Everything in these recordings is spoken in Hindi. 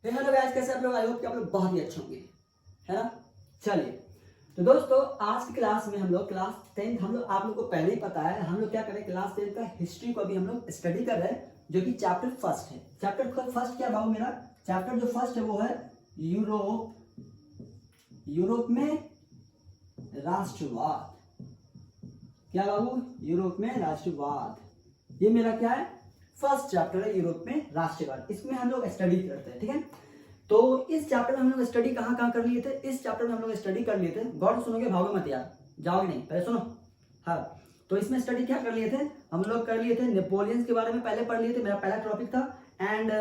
हेलो गाइस, कैसे आप लोग? आई होप कि आप लोग बहुत ही अच्छे होंगे, है ना। चलिए, तो दोस्तों आज की क्लास में हम लोग क्लास 10 हम लोग आप लोग को पहले ही पता है हम लोग क्या करें, क्लास 10 का हिस्ट्री को अभी हम लोग स्टडी कर रहे हैं, जो कि चैप्टर फर्स्ट है। चैप्टर फर्स्ट क्या बाबू मेरा? चैप्टर जो फर्स्ट है वो है यूरोप में राष्ट्रवाद। क्या बाबू? यूरोप में राष्ट्रवाद। ये मेरा क्या है? फर्स्ट चैप्टर है, यूरोप में राष्ट्रवाद। इसमें हम लोग स्टडी करते हैं, ठीक है। तो इस चैप्टर में हम लोग स्टडी कहाँ कर लिए थे? इस चैप्टर में हम लोग स्टडी कर लिए थे, गौर से सुनोगे, भागोगे मत यार, जाओगे नहीं, पहले सुनो। हाँ, तो इसमें स्टडी क्या कर लिए थे हम लोग? कर लिए थे नेपोलियंस के बारे में, पहले पढ़ लिए थे, मेरा पहला टॉपिक था। एंड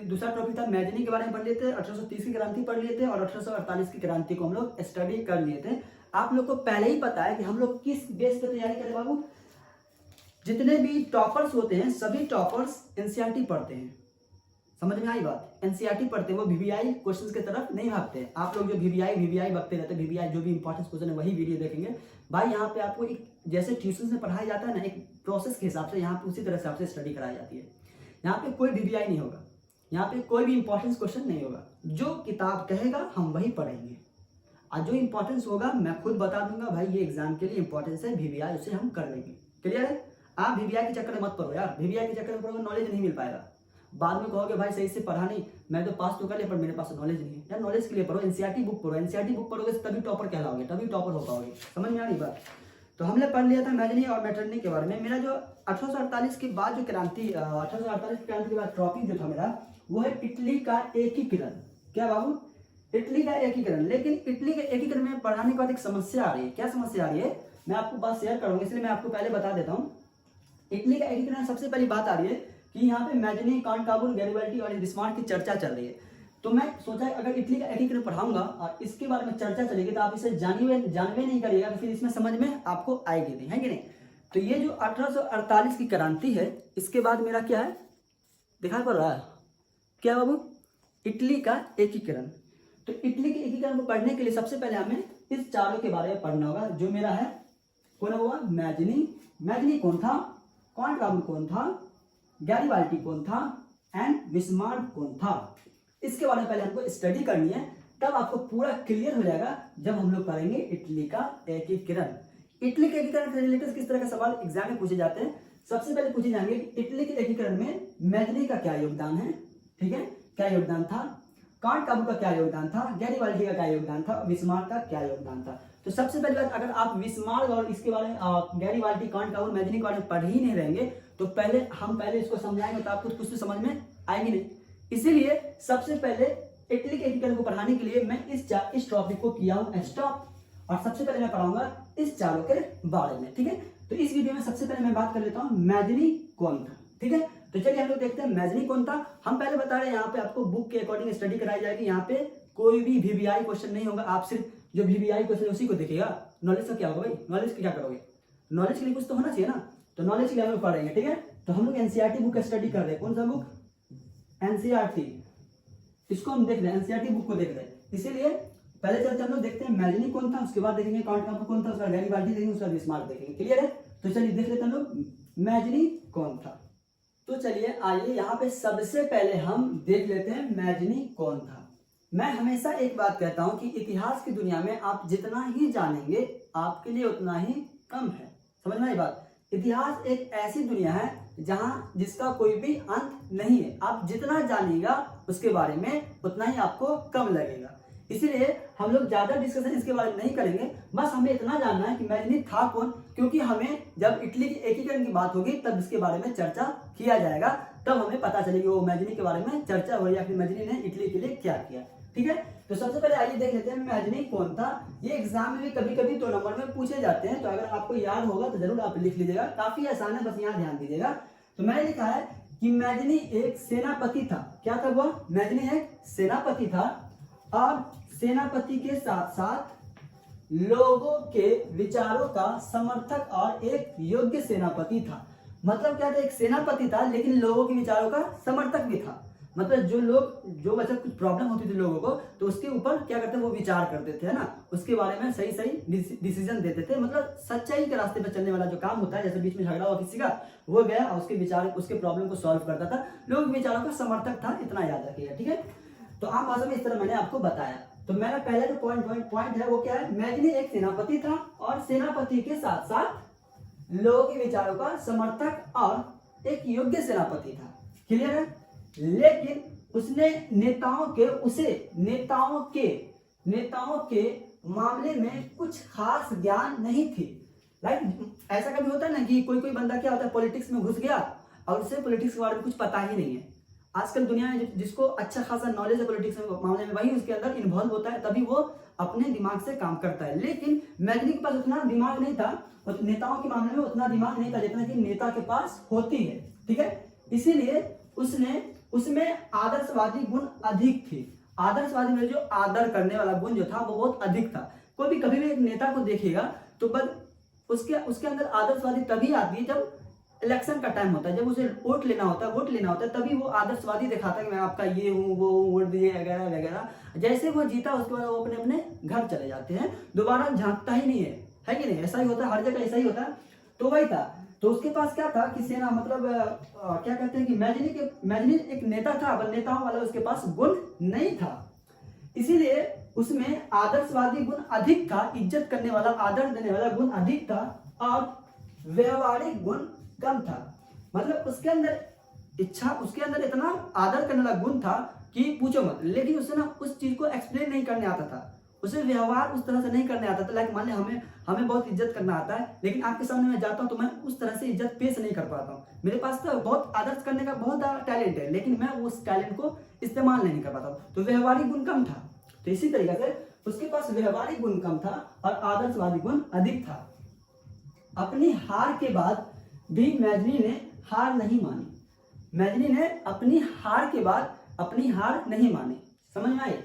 दूसरा टॉपिक था मैजनी के बारे में पढ़ लिए थे, 1830 की क्रांति पढ़ लिए थे, और 1848 की क्रांति को हम लोग स्टडी कर लिए थे। आप लोग को पहले ही पता है कि हम लोग किस बेस पर तैयारी करें बाबू। जितने भी टॉपर्स होते हैं सभी टॉपर्स एनसीईआरटी पढ़ते हैं, समझ में आई बात? एनसीईआरटी पढ़ते हैं, वो वीवीआई क्वेश्चंस की तरफ नहीं भागते हैं। आप लोग जो वीवीआई बकते रहते हैं, वीवीआई जो भी इंपॉर्टेंट क्वेश्चन है वही वीडियो देखेंगे भाई। यहाँ पे आपको एक जैसे ट्यूशन में पढ़ाया जाता है ना, एक प्रोसेस के हिसाब से यहाँ पे उसी तरह से आपसे स्टडी कराई जाती है। यहाँ पे कोई वीवीआई नहीं होगा, यहाँ पे कोई भी इंपॉर्टेंस क्वेश्चन नहीं होगा। जो किताब कहेगा हम वही पढ़ेंगे, और जो इंपॉर्टेंस होगा मैं खुद बता दूंगा भाई, ये एग्जाम के लिए इंपॉर्टेंस है, वीवीआई उसे हम कर लेंगे। क्लियर है? आप वीवीआई के चक्कर में मत पढ़ो यार, वीवीआई के चक्कर में पढ़ोगे नॉलेज नहीं मिल पाएगा। बाद में कहोगे भाई सही से पढ़ा नहीं, मैं तो पास तो कर लिया पर मेरे पास नॉलेज नहीं है। यार नॉलेज के लिए पढ़ो, एनसीईआरटी बुक पढ़ो, एनसीईआरटी बुक पढ़ोगे तभी टॉपर कहलाओगे, तभी टॉपर हो पाओगे। समझ में आ रही बात? तो हमने पढ़ लिया था मैजनी और मैटरनी के बारे में। मेरा जो 1848 के बाद जो क्रांति 1848 की क्रांति के बाद टॉपिक जो था मेरा, वो है इटली का एकीकरण। क्या बाबू? इटली का एकीकरण। लेकिन इटली के एकीकरण में पढ़ाने के बाद एक समस्या आ रही है। क्या समस्या आ रही है? मैं आपको बात शेयर करूंगा, इसलिए मैं आपको पहले बता देता हूँ। इटली का एकीकरण सबसे पहली बात आ रही है कि यहाँ पे मैजनी, कॉनकाबुल, गैरिबाल्डी और बिस्मार्क की चर्चा चल रही है। तो मैं सोचा अगर इटली का एकीकरण पढ़ाऊंगा और इसके बारे में चर्चा चलेगी तो आप इसे जानवे नहीं करिएगा, तो फिर इसमें समझ में आपको आएगी नहीं, है कि नहीं। तो ये जो 1848 की क्रांति है, इसके बाद मेरा क्या है दिखाई पड़ रहा है? क्या बाबू? इटली का एकीकरण। तो इटली के एकीकरण को पढ़ने के लिए सबसे पहले हमें इस चारों के बारे में पढ़ना होगा। जो मेरा है कौन हुआ? मैजनी कौन था, कॉनकाबुल कौन था, गैरिबाल्डी कौन था, एंड बिस्मार्क कौन था। इसके बारे में पहले हमको स्टडी करनी है, तब आपको पूरा क्लियर हो जाएगा जब हम लोग पढ़ेंगे इटली का एकीकरण। इटली के एकीकरण से रिलेटेड किस तरह के सवाल एग्जाम में पूछे जाते हैं? सबसे पहले पूछे जाएंगे कि इटली के एकीकरण में मैजनी का क्या योगदान है, ठीक है, क्या योगदान था, कॉनकाबुल का क्या योगदान था, गैरिबाल्डी का क्या योगदान था, बिस्मार्क का क्या योगदान था। तो सबसे पहली बात, अगर आप बिस्मार्क और इसके बारे में गैरिबाल्डी, कॉनकाबुल, मैजनी के बारे में पढ़ ही नहीं रहेंगे तो पहले इसको समझाएंगे तो आपको कुछ तो समझ में आएगी नहीं। इसीलिए सबसे पहले इटली के एकीकरण को पढ़ाने के लिए मैं इस टॉपिक को किया हूं स्टॉप, और सबसे पहले मैं पढ़ाऊंगा इस चारों के बारे में, ठीक है। तो इस वीडियो में सबसे पहले मैं बात कर लेता हूं मैजनी कौन था, ठीक है। तो चलिए हम लोग देखते हैं मैजनी कौन था। हम पहले बता रहे हैं यहाँ पे आपको बुक के अकॉर्डिंग स्टडी कराई जाएगी, यहाँ पे कोई भी वीवीआई क्वेश्चन नहीं होगा, आप सिर्फ जो वीवीआई क्वेश्चन उसी को देखिएगा। नॉलेज का क्या होगा भाई? नॉलेज का क्या करोगे? नॉलेज के लिए कुछ तो होना चाहिए ना, तो नॉलेज के लिए हम लोग पढ़ेंगे, ठीक है। तो हम लोग एनसीईआरटी बुक स्टडी कर रहे हैं। कौन सा बुक? एनसीईआरटी। इसको हम देख रहे हैं, एनसीईआरटी बुक को देख रहे हैं। इसीलिए पहले चलते हम लोग देखते हैं मैजनी कौन था, उसके बाद देखेंगे कॉनकाबुल कौन था, उसका गैरिबाल्डी देखेंगे, उसका बिस्मार्क देखेंगे। क्लियर है? तो चलिए देख लेते हैं हम लोग मैजनी कौन था। तो चलिए आइए यहाँ पे सबसे पहले हम देख लेते हैं मैजनी कौन था। मैं हमेशा एक बात कहता हूं कि इतिहास की दुनिया में आप जितना ही जानेंगे आपके लिए उतना ही कम है। समझ में आई बात? इतिहास एक ऐसी दुनिया है जिसका कोई भी अंत नहीं है। आप जितना जानिएगा उसके बारे में उतना ही आपको कम लगेगा। इसीलिए हम लोग ज्यादा डिस्कशन इसके बारे में नहीं करेंगे, बस हमें इतना जानना है कि मैजनी था कौन, क्योंकि हमें जब इटली के एकीकरण की बात होगी तब इसके बारे में चर्चा किया जाएगा, तब हमें पता चलेगी वो मैजनी के बारे में चर्चा हो या फिर मैजनी ने इटली के लिए क्या किया, ठीक है। तो सबसे पहले आइए देख लेते हैं मैजनी कौन था। ये एग्जाम में भी कभी कभी 2 नंबर में पूछे जाते हैं, तो अगर आपको याद होगा तो जरूर आप लिख लीजिएगा, काफी आसान है, बस यहाँ ध्यान दीजिएगा। तो मैंने लिखा है कि मैजनी एक सेनापति था। क्या था वो? मैजनी एक सेनापति था, और सेनापति के साथ साथ लोगों के विचारों का समर्थक और एक योग्य सेनापति था। मतलब क्या था? एक सेनापति था लेकिन लोगों के विचारों का समर्थक भी था। मतलब जो मतलब कुछ प्रॉब्लम होती थी लोगों को, तो उसके ऊपर क्या करते वो विचार करते थे, है ना, उसके बारे में सही डिसीजन देते थे। मतलब सच्चाई के रास्ते पर चलने वाला जो काम होता है, जैसे बीच में झगड़ा हुआ किसी का, वो गया और उसके प्रॉब्लम को सॉल्व करता था, लोग विचारों का समर्थक था, इतना याद रखिएगा, ठीक है। तो आम भाषा में इस तरह मैंने आपको बताया। तो मेरा पहला जो पॉइंट है वो क्या है, मैजनी एक सेनापति था और सेनापति के साथ साथ लोगों के विचारों का समर्थक और एक योग्य सेनापति था। क्लियर है? लेकिन उसने नेताओं के मामले में कुछ खास ज्ञान नहीं थी। लाइक ऐसा कभी होता है ना कि कोई बंदा क्या होता है, पॉलिटिक्स में घुस गया और उसे पॉलिटिक्स के बारे में कुछ पता ही नहीं है। आजकल दुनिया में जिसको अच्छा खासा नॉलेज है पॉलिटिक्स में मामले में, वही उसके अंदर इन्वॉल्व होता है, तभी वो अपने दिमाग से काम करता है। लेकिन मैग्नी के पास उतना दिमाग नहीं था, और नेताओं के मामले में उतना दिमाग नहीं था जितना कि नेता के पास होती है। ठीक है, इसीलिए उसमें आदर्शवादी गुण अधिक थे। आदर्शवादी में जो आदर करने वाला गुण जो था वो बहुत अधिक था। कोई भी कभी भी एक नेता को देखेगा तो बस उसके अंदर आदर्शवादी तभी आती है जब इलेक्शन का टाइम होता है, जब उसे वोट लेना होता है तभी वो आदर्शवादी दिखाता है कि मैं आपका ये हूँ वो वोट दिए वगैरह वगैरह। जैसे वो जीता उसके बाद वो अपने अपने घर चले जाते हैं, दोबारा झांकता ही नहीं है कि नहीं? ऐसा ही होता है, हर जगह ऐसा ही होता है। तो वही था। तो उसके पास क्या था कि सेना मतलब क्या कहते हैं कि मैजनी एक नेता था, पर नेताओं वाला उसके पास गुण नहीं था। इसीलिए उसमें आदर्शवादी गुण अधिक था, इज्जत करने वाला, आदर देने वाला गुण अधिक था, और व्यवहारिक गुण कम था। मतलब उसके अंदर इतना आदर करने वाला गुण था कि पूछो मत। लेकिन उसे ना उस चीज को एक्सप्लेन नहीं करने आता था, उसे व्यवहार उस तरह से नहीं करने आता था। लाइक मान लिया हमें बहुत इज्जत करना आता है, लेकिन आपके सामने मैं जाता हूँ तो मैं उस तरह से इज्जत पेश नहीं कर पाता हूँ। मेरे पास तो बहुत आदर्श करने का बहुत टैलेंट है, लेकिन मैं उस टैलेंट को इस्तेमाल नहीं कर पाता हूँ। तो व्यवहारिक गुण कम था। तो इसी तरीके से उसके पास व्यवहारिक गुण कम था और आदर्शवादी गुण अधिक था। अपनी हार के बाद भी मैजनी ने हार नहीं मानी। मैजनी ने अपनी हार के बाद अपनी हार नहीं मानी। समझ में आए?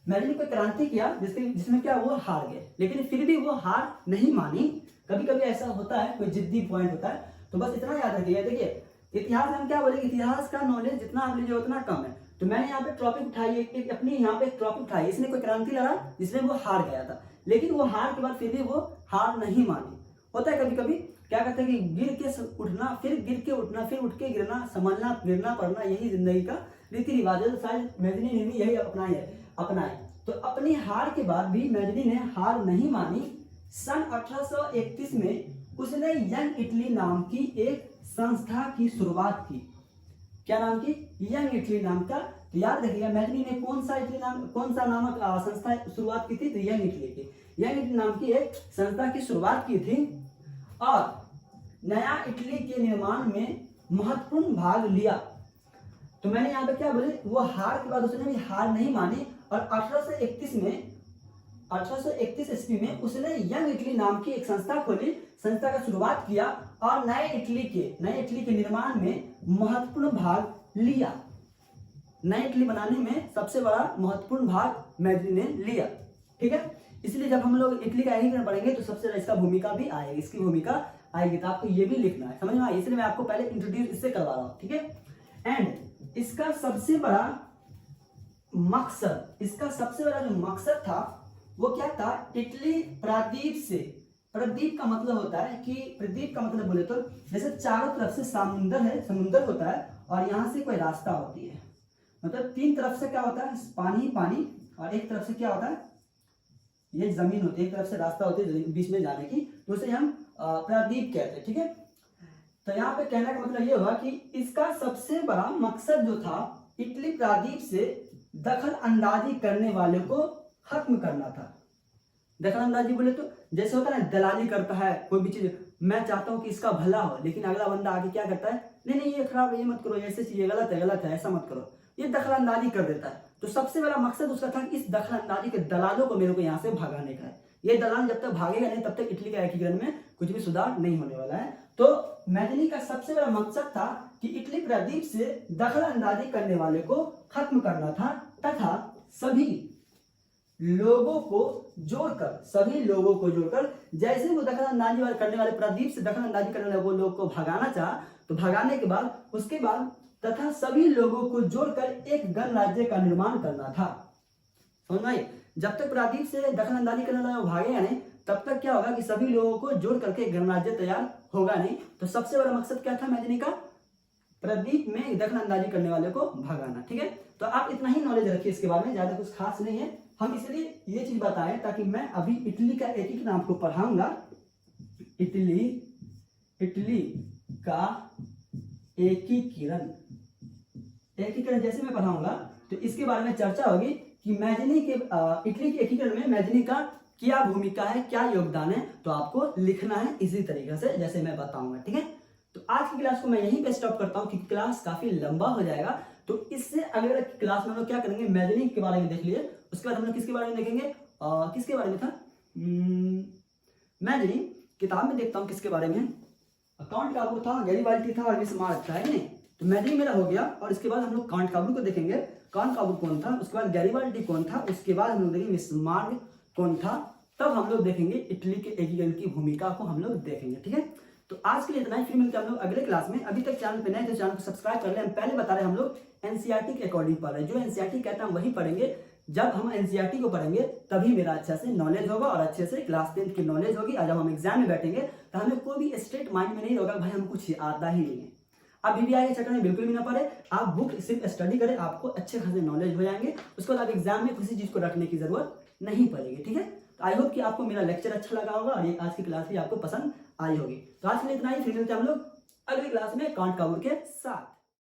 मैजनी कोई क्रांति किया जिसमें क्या वो हार गए, लेकिन फिर भी वो हार नहीं मानी। कभी कभी ऐसा होता है, कोई जिद्दी पॉइंट होता है। तो बस इतना याद रखिए। देखिए इतिहास में हम क्या बोले, इतिहास का नॉलेज जितना आप लीजिए उतना कम है। तो मैंने यहाँ पे टॉपिक उठाई, अपनी यहाँ पे टॉपिक उठाई, इसने कोई क्रांति लड़ा जिसमें वो हार गया था, लेकिन वो हार के बाद फिर भी वो हार नहीं मानी। होता है कभी कभी क्या कहते हैं कि गिर के उठना, फिर उठ के गिरना, संभलना, गिरना पड़ना, यही जिंदगी का रीति रिवाज है। तो शायद मैजनी ने भी यही अपनाए। तो अपनी हार के बाद भी मैजनी ने हार नहीं मानी। सन 1831 में उसने यंग इटली नाम की एक संस्था की शुरुआत की। क्या नाम की? यंग इटली नाम का। तो याद रखिएगा मैजनी ने कौन सा नामक संस्था शुरुआत की थी? तो यंग इटली नाम की एक संस्था की शुरुआत की थी और नया इटली के निर्माण में महत्वपूर्ण भाग लिया। तो मैंने यहाँ पे क्या बोले, वो हार के बाद उसने भी हार नहीं मानी और 1831 ईस्वी में उसने यंग इटली नाम की एक संस्था खोली, संस्था का शुरुआत किया और नए इटली के निर्माण में महत्वपूर्ण भाग लिया। नए इटली बनाने में सबसे बड़ा महत्वपूर्ण भाग मैजनी ने लिया। ठीक है, इसलिए जब हम लोग इटली का एकीकरण पढ़ेंगे तो सबसे इसका भूमिका भी आएगी, इसकी भूमिका आएगी। तो आपको ये भी लिखना है, समझ में आए? इसलिए मैं आपको पहले इंट्रोड्यूस इससे करवा रहा हूँ। ठीक है, एंड इसका सबसे बड़ा जो मकसद था वो क्या था? इटली प्रादीप से, प्रदीप का मतलब होता है कि, प्रदीप का मतलब बोले तो जैसे चारों तरफ से समुंदर होता है और यहाँ से कोई रास्ता होती है। मतलब तीन तरफ से क्या होता है? पानी, और एक तरफ से क्या होता है? ये जमीन होती है। एक तरफ से रास्ता होती है बीच में जाने की, तो उसे हम प्रादीप कहते हैं। ठीक है, तो यहाँ पे कहने का मतलब ये हुआ कि इसका सबसे बड़ा मकसद जो था, इटली प्रादीप से दखल अंदाजी करने वाले को खत्म करना था। दखल अंदाजी बोले तो जैसे होता है ना, दलाली करता है कोई भी चीज, मैं चाहता हूँ कि इसका भला हो, लेकिन अगला बंदा आगे क्या करता है, नहीं ये खराब है, ये मत करो, ऐसे चीज गलत है, ऐसा मत करो, ये दखल अंदाजी कर देता है। तो सबसे बड़ा मकसद उसका था कि इस दखल अंदाजी के दलालों को मेरे को यहाँ से भगाने का है। ये दलाल जब तक भागेगा नहीं तब तक इटली का एकीकरण में कुछ भी सुधार नहीं होने वाला है। तो मैजनी का सबसे बड़ा मकसद था कि इटली प्रादीप से दखल अंदाजी करने वाले को खत्म करना था तथा सभी लोगों को जोड़कर जैसे वो दखल अंदाजी करने वाले, प्रादीप से दखल अंदाजी करने वाले वो लोग को भगाना चाहा, तो भगाने के बाद उसके बाद तथा सभी लोगों को जोड़कर एक गणराज्य का निर्माण करना था। समझ में? जब तक प्रादीप से दखल अंदाजी करने वाला भागेगा नहीं तब तक क्या होगा कि सभी लोगों को जोड़ करके गणराज्य तैयार होगा नहीं। तो सबसे बड़ा मकसद क्या था मैजनी का? प्रदीप में दखल अंदाजी करने वाले को भगाना। ठीक है, तो आप इतना ही नॉलेज रखिए इसके बारे में, ज्यादा कुछ खास नहीं है। हम इसलिए ये चीज बताएं ताकि मैं अभी इटली का एकीकरण आपको पढ़ाऊंगा। इटली का एकीकरण जैसे मैं पढ़ाऊंगा तो इसके बारे में चर्चा होगी कि मैजनी के इटली के एकीकरण में मैजनी का क्या भूमिका है, क्या योगदान है, तो आपको लिखना है इसी तरीके से जैसे मैं बताऊंगा। ठीक है, तो आज की क्लास को मैं यहीं पे स्टॉप करता हूं क्योंकि क्लास काफी लंबा हो जाएगा। तो इससे अगले क्लास में हम लोग क्या करेंगे, मैजनी के बारे में देख लिए, उसके बाद हम लोग किसके बारे में देखेंगे, किसके बारे में था, मैजनी किताब में देखता हूँ किसके बारे में, कांट काबू था, गैरीबाल्डी था और बिस्मार्क था, है नहीं। तो मैजनी मेरा हो गया और इसके बाद हम लोग कांट काबू को देखेंगे, कांट काबू कौन था, उसके बाद गैरीबाल्डी कौन था, उसके बाद हम लोग देखेंगे बिस्मार्क कौन था, तब हम लोग देखेंगे इटली के एकीकरण की भूमिका को हम लोग देखेंगे। ठीक है, तो आज के लिए इतना ही, फिर मिलते हैं हम लोग अगले क्लास में। अभी तक चैनल पे नए तो चैनल को सब्सक्राइब कर ले। हम पहले बता रहे हैं हम लोग एनसीईआरटी के अकॉर्डिंग पढ़ रहे हैं, जो एनसीईआरटी कहता है हम वही पढ़ेंगे। जब हम एनसीईआरटी को पढ़ेंगे तभी मेरा अच्छे से नॉलेज होगा और अच्छे से क्लास 10 की नॉलेज होगी। और जब हम एग्जाम में बैठेंगे तो हमें कोई भी स्ट्रेट माइंड में नहीं होगा भाई हम कुछ आता ही नहीं है। आप बीबीआई के चक्कर में बिल्कुल भी ना पड़े, आप बुक सिर्फ स्टडी करें, आपको अच्छे खासे नॉलेज हो जाएंगे। उसके बाद आप एग्जाम में किसी चीज को रखने की जरूरत नहीं पड़ेगी। ठीक है, तो आई होप कि आपको मेरा लेक्चर अच्छा लगा होगा और ये आज की क्लास भी आपको पसंद आई होगी। तो आज के लिए इतना ही, फिर मिलते हैं हम लोग अगली क्लास में कांट काबू के साथ।